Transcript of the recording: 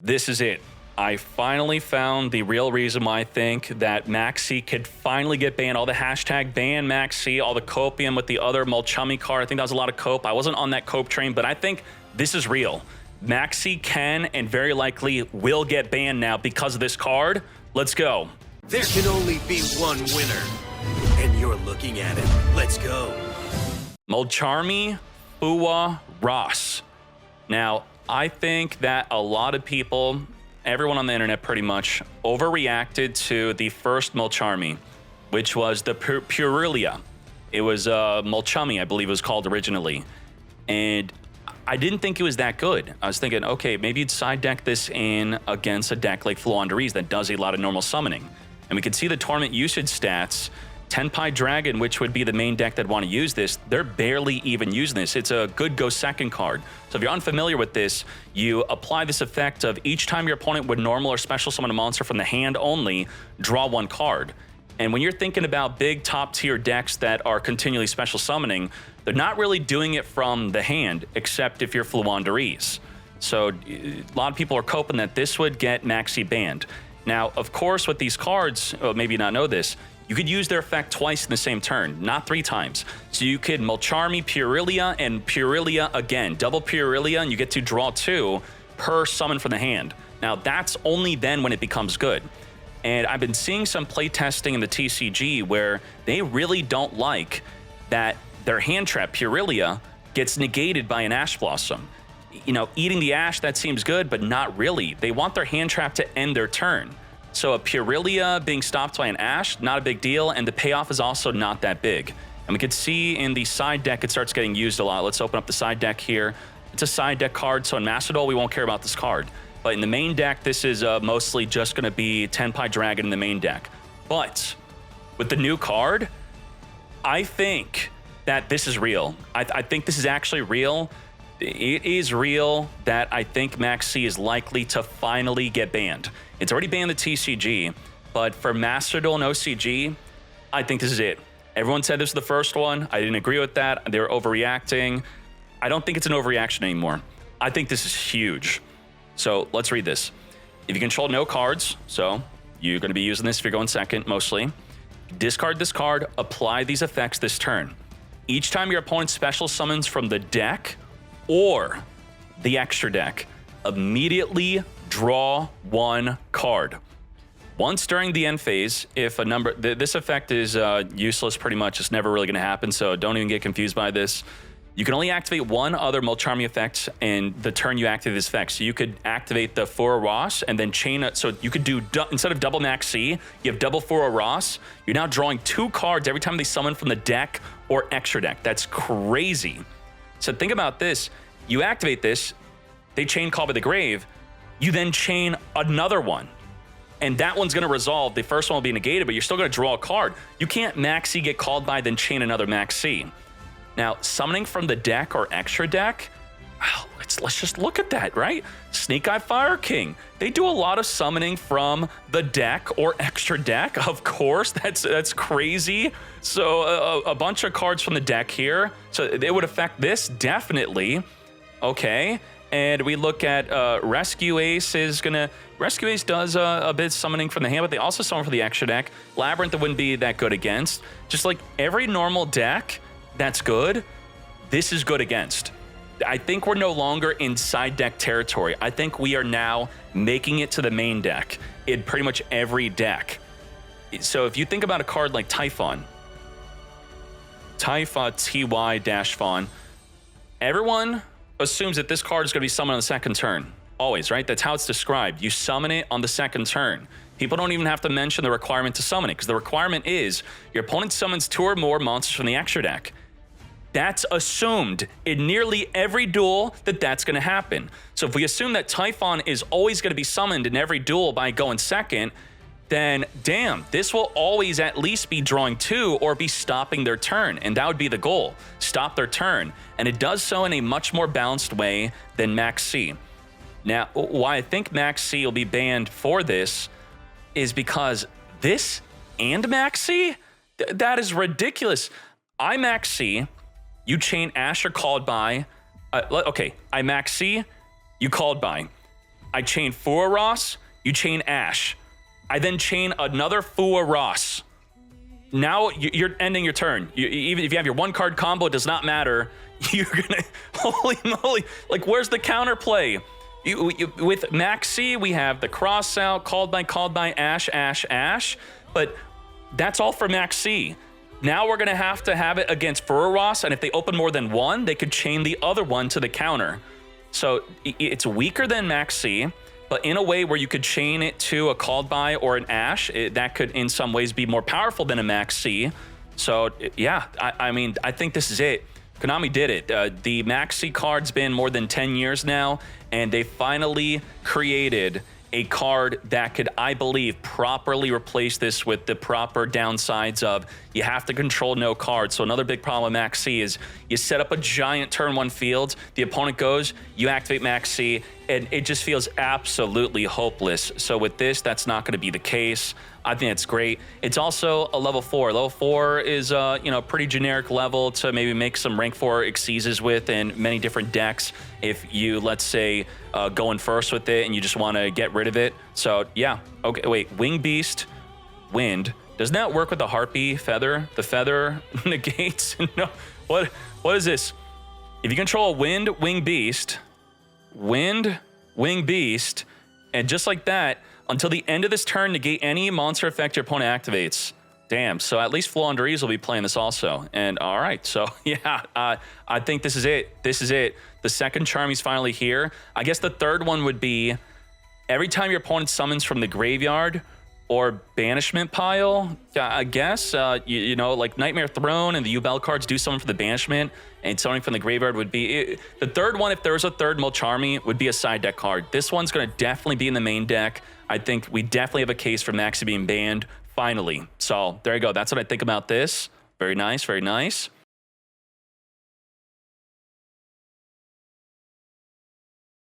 This is it. I finally found the real reason why I think that Maxx could finally get banned. All the hashtag ban Maxx, all the copium with the other Mulchummy card. I think that was a lot of cope. I wasn't on that cope train, but I think this is real. Maxx can and very likely will get banned now because of this card. Let's go. There can only be one winner, and you're looking at it. Let's go. Mulcharmy Fua Ross. Now, I think that a lot of people, everyone on the internet pretty much, overreacted to the first Mulcharmy, which was the Purelia. It was Mulchummy, I believe it was called originally. And I didn't think it was that good. I was thinking, okay, maybe you'd side deck this in against a deck like Fluandereeze that does a lot of normal summoning. And we could see the tournament usage stats. Tenpai Dragon, which would be the main deck that want to use this, they're barely even using this. It's a good go second card. So if you're unfamiliar with this, you apply this effect of each time your opponent would normal or special summon a monster from the hand only, draw one card. And when you're thinking about big top tier decks that are continually special summoning, they're not really doing it from the hand, except if you're Fluandereeze. So a lot of people are coping that this would get Maxx banned. Now, of course, with these cards, maybe you not know this, you could use their effect twice in the same turn, not 3 times. So you could Mulcharmy Purelia and Purelia again, double Purelia, and you get to draw 2 per summon from the hand. Now, that's only then when it becomes good. And I've been seeing some playtesting in the TCG where they really don't like that their hand trap, Purelia, gets negated by an Ash Blossom. You know, eating the Ash, that seems good, but not really. They want their hand trap to end their turn. So a Purelia being stopped by an Ash, not a big deal, and the payoff is also not that big. And we could see in the side deck, it starts getting used a lot. Let's open up the side deck here. It's a side deck card, so in Master Duel, we won't care about this card. But in the main deck, this is mostly just going to be Tenpai Dragon in the main deck. But with the new card, I think that this is real. I think this is actually real. It is real that I think Maxx is likely to finally get banned. It's already banned the TCG, but for Master Duel and OCG, I think this is it. Everyone said this was the first one. I didn't agree with that. They were overreacting. I don't think it's an overreaction anymore. I think this is huge. So let's read this. If you control no cards, so you're going to be using this if you're going second mostly, discard this card, apply these effects this turn. Each time your opponent special summons from the deck or the extra deck, immediately draw 1 card. Once during the end phase, if a number, this effect is useless pretty much, it's never really going to happen, so don't even get confused by this. You can only activate 1 other Mulcharmy effect in the turn you activate this effect. So you could activate the Fua Ross and then chain it. So you could do, instead of double Maxx, you have double Fua Ross. You're now drawing 2 cards every time they summon from the deck or extra deck. That's crazy. So think about this. You activate this, they chain Call by the Grave, you then chain another one. And that one's going to resolve. The first one will be negated, but you're still going to draw a card. You can't Maxx get called by, then chain another Maxx. Now, summoning from the deck or extra deck, well, let's just look at that, right? Snake Eye Fire King. They do a lot of summoning from the deck or extra deck, of course. That's crazy. So a bunch of cards from the deck here. So it would affect this, definitely. Okay. And we look at Rescue Ace is gonna... Rescue Ace does a bit of summoning from the hand, but they also summon from the extra deck. Labyrinth wouldn't be that good against. Just like every normal deck that's good, this is good against. I think we're no longer in side deck territory. I think we are now making it to the main deck in pretty much every deck. So if you think about a card like Typhon, Ty-Fawn, everyone assumes that this card is going to be summoned on the second turn. Always, right? That's how it's described. You summon it on the second turn. People don't even have to mention the requirement to summon it, because the requirement is your opponent summons 2 or more monsters from the extra deck. That's assumed in nearly every duel that that's going to happen. So if we assume that Typhon is always going to be summoned in every duel by going second, then damn, this will always at least be drawing 2 or be stopping their turn. And that would be the goal, stop their turn. And it does so in a much more balanced way than Maxx. Now, why I think Maxx will be banned for this is because this and Maxx, that is ridiculous. I Maxx, you chain Ash or called by. Okay, I Maxx, you called by. I chain Fua Ross, you chain Ash. I then chain another Fua Ross. Now you're ending your turn. Even if you have your 1-card combo, it does not matter. You're gonna, holy moly, like where's the counterplay? With Maxx, we have the cross out, called by Ash, Ash, but that's all for Maxx. Now we're gonna have to have it against Fua Ross, and if they open more than one, they could chain the other one to the counter. So it's weaker than Maxx, but in a way where you could chain it to a called by or an Ash, that could in some ways be more powerful than a Maxx. So yeah, I mean, I think this is it. Konami did it. The Maxx card's been more than 10 years now, and they finally created a card that could, I believe, properly replace this with the proper downsides of you have to control no cards. So another big problem with Maxx is you set up a giant turn 1 field, the opponent goes, you activate Maxx, and it just feels absolutely hopeless. So with this, that's not going to be the case. I think it's great. It's also a level 4. Level 4 is pretty generic level to maybe make some rank 4 Xyzes with in many different decks. If you, let's say, going first with it and you just want to get rid of it. So yeah, okay, wait, Wing Beast, Wind. Doesn't that work with the Harpy Feather? The Feather negates? No, what is this? If you control a Wind, Wing Beast, Wind, Wing Beast, and just like that, until the end of this turn, negate any monster effect your opponent activates. Damn, so at least Flo Andrees will be playing this also. And all right, so yeah, I think this is it. This is it. The second Charmy's finally here. I guess the third one would be every time your opponent summons from the graveyard or banishment pile, I guess, like Nightmare Throne and the Yubel cards do summon for the banishment, and summoning from the graveyard would be the third one. If there was a third Molcharmy, would be a side deck card. This one's going to definitely be in the main deck. I think we definitely have a case for Maxx being banned finally. So there you go. That's what I think about this. Very nice, very nice.